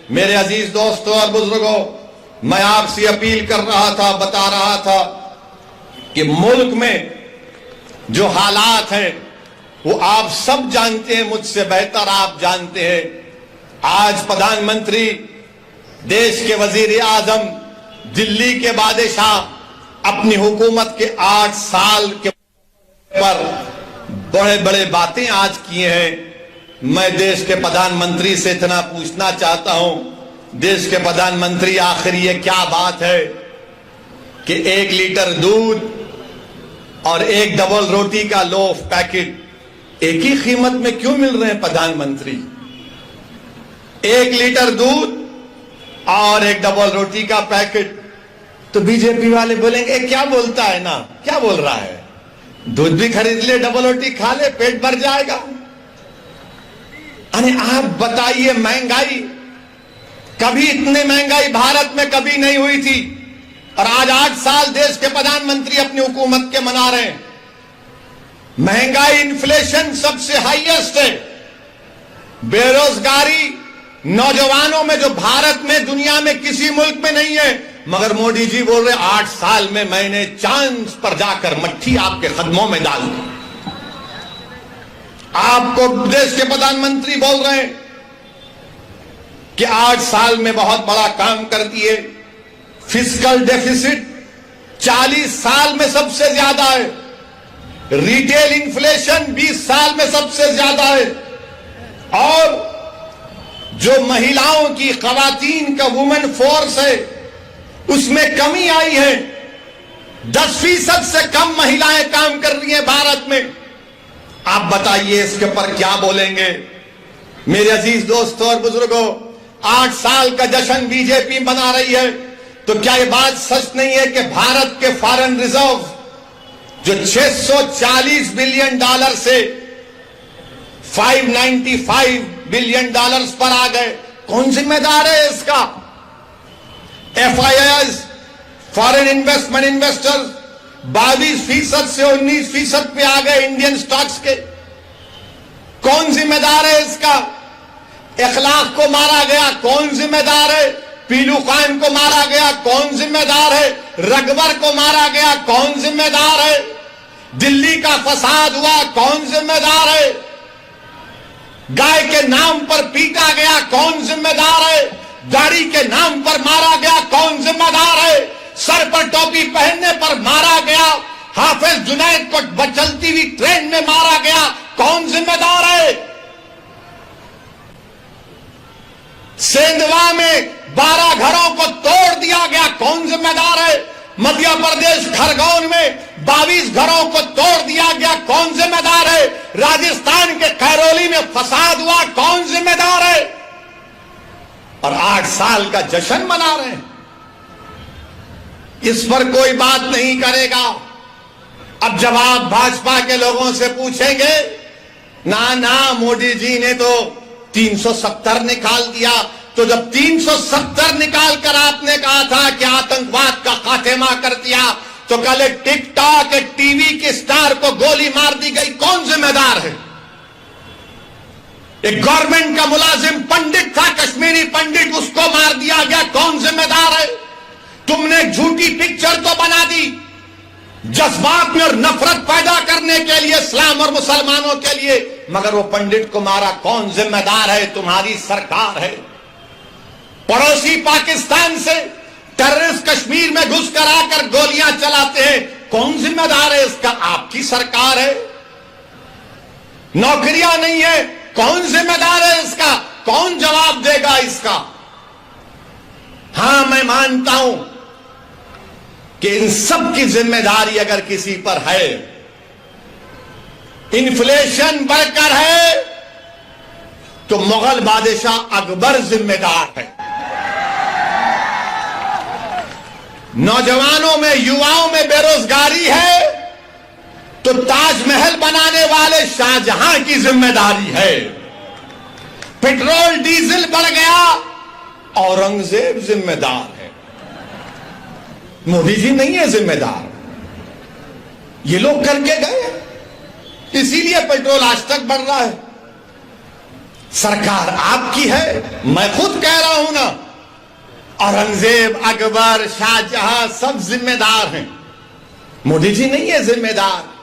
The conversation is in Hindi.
मेरे अजीज दोस्तों और बुजुर्गों, मैं आपसे अपील कर रहा था, बता रहा था कि मुल्क में जो हालात हैं वो आप सब जानते हैं, मुझसे बेहतर आप जानते हैं। आज प्रधानमंत्री, देश के वजीर आजम, दिल्ली के बादशाह अपनी हुकूमत के 8 साल के पर बड़े बड़े बातें आज किए हैं। मैं देश के प्रधानमंत्री से इतना पूछना चाहता हूं, देश के प्रधानमंत्री, आखिर ये क्या बात है कि 1 लीटर दूध और 1 डबल रोटी का लोफ पैकेट एक ही कीमत में क्यों मिल रहे हैं प्रधानमंत्री? 1 लीटर दूध और 1 डबल रोटी का पैकेट। तो बीजेपी वाले बोलेंगे क्या बोलता है ना, क्या बोल रहा है, दूध भी खरीद ले, डबल रोटी खा ले, पेट भर जाएगा। अरे आप बताइए, महंगाई, कभी इतनी महंगाई भारत में कभी नहीं हुई थी और आज 8 साल देश के प्रधानमंत्री अपनी हुकूमत के मना रहे हैं। महंगाई, इन्फ्लेशन सबसे हाईएस्ट है। बेरोजगारी नौजवानों में जो भारत में, दुनिया में किसी मुल्क में नहीं है, मगर मोदी जी बोल रहे 8 साल में मैंने चांद पर जाकर मट्ठी आपके कदमों में डाल दी। आपको देश के प्रधानमंत्री बोल रहे हैं कि 8 साल में बहुत बड़ा काम कर दिए। फिस्कल डेफिसिट 40 साल में सबसे ज्यादा है। रिटेल इन्फ्लेशन 20 साल में सबसे ज्यादा है। और जो महिलाओं की, खवातीन का वुमेन फोर्स है, उसमें कमी आई है। 10% से कम महिलाएं काम कर रही हैं भारत में। आप बताइए इसके ऊपर क्या बोलेंगे? मेरे अजीज दोस्तों और बुजुर्गों, 8 साल का जश्न बीजेपी मना रही है, तो क्या यह बात सच नहीं है कि भारत के फॉरेन रिजर्व जो 640 बिलियन डॉलर से 595 बिलियन डॉलर्स पर आ गए? कौन जिम्मेदार है इसका? FIIs, फॉरेन इन्वेस्टमेंट इन्वेस्टर्स 22% से 19% पे आ गए इंडियन स्टॉक्स के। कौन जिम्मेदार है इसका? इखलाक को मारा गया, कौन जिम्मेदार है? पीलू खान को मारा गया, कौन जिम्मेदार है? रगवर को मारा गया, कौन जिम्मेदार है? दिल्ली का फसाद हुआ, कौन जिम्मेदार है? गाय के नाम पर पीटा गया, कौन जिम्मेदार है? गाड़ी के नाम पर मारा गया, कौन जिम्मेदार है? सर पर टोपी पहनने पर मारा गया, हाफिज जुनैद को चलती हुई ट्रेन में मारा गया, कौन जिम्मेदार है? सेंधवा में 12 घरों को तोड़ दिया गया, कौन जिम्मेदार है? मध्य प्रदेश खरगोन में 22 घरों को तोड़ दिया गया, कौन जिम्मेदार है? राजस्थान के खैरोली में फसाद हुआ, कौन जिम्मेदार है? और 8 साल का जश्न मना रहे हैं, इस पर कोई बात नहीं करेगा। अब जब आप भाजपा के लोगों से पूछेंगे, ना मोदी जी ने तो 370 निकाल दिया, तो जब 370 निकाल कर आपने कहा था कि आतंकवाद का खात्मा कर दिया, तो कल एक टिकटॉक, एक टीवी के स्टार को गोली मार दी गई, कौन जिम्मेदार है? एक गवर्नमेंट का मुलाजिम पंडित था, कश्मीरी पंडित, उसको मार दिया गया, कौन जिम्मेदार है? तुमने झूठी पिक्चर तो बना दी, जज्बात में और नफरत पैदा करने के लिए इस्लाम और मुसलमानों के लिए, मगर वो पंडित को मारा, कौन जिम्मेदार है? तुम्हारी सरकार है। पड़ोसी पाकिस्तान से टेररिस्ट कश्मीर में घुसकर आकर गोलियां चलाते हैं, कौन जिम्मेदार है इसका? आपकी सरकार है। नौकरियां नहीं है, कौन जिम्मेदार है इसका? कौन जवाब देगा इसका? हां, मैं मानता हूं कि इन सब की जिम्मेदारी अगर किसी पर है, इन्फ्लेशन बढ़कर है, तो मुगल बादशाह अकबर जिम्मेदार है। नौजवानों में, युवाओं में बेरोजगारी है, तो ताजमहल बनाने वाले शाहजहां की जिम्मेदारी है। पेट्रोल डीजल बढ़ गया, औरंगजेब जिम्मेदार है, मोदी जी नहीं है जिम्मेदार। ये लोग करके गए, इसीलिए पेट्रोल आज तक बढ़ रहा है। सरकार आपकी है, मैं खुद कह रहा हूं ना। औरंगजेब, अकबर, शाहजहां सब जिम्मेदार हैं, मोदी जी नहीं है जिम्मेदार।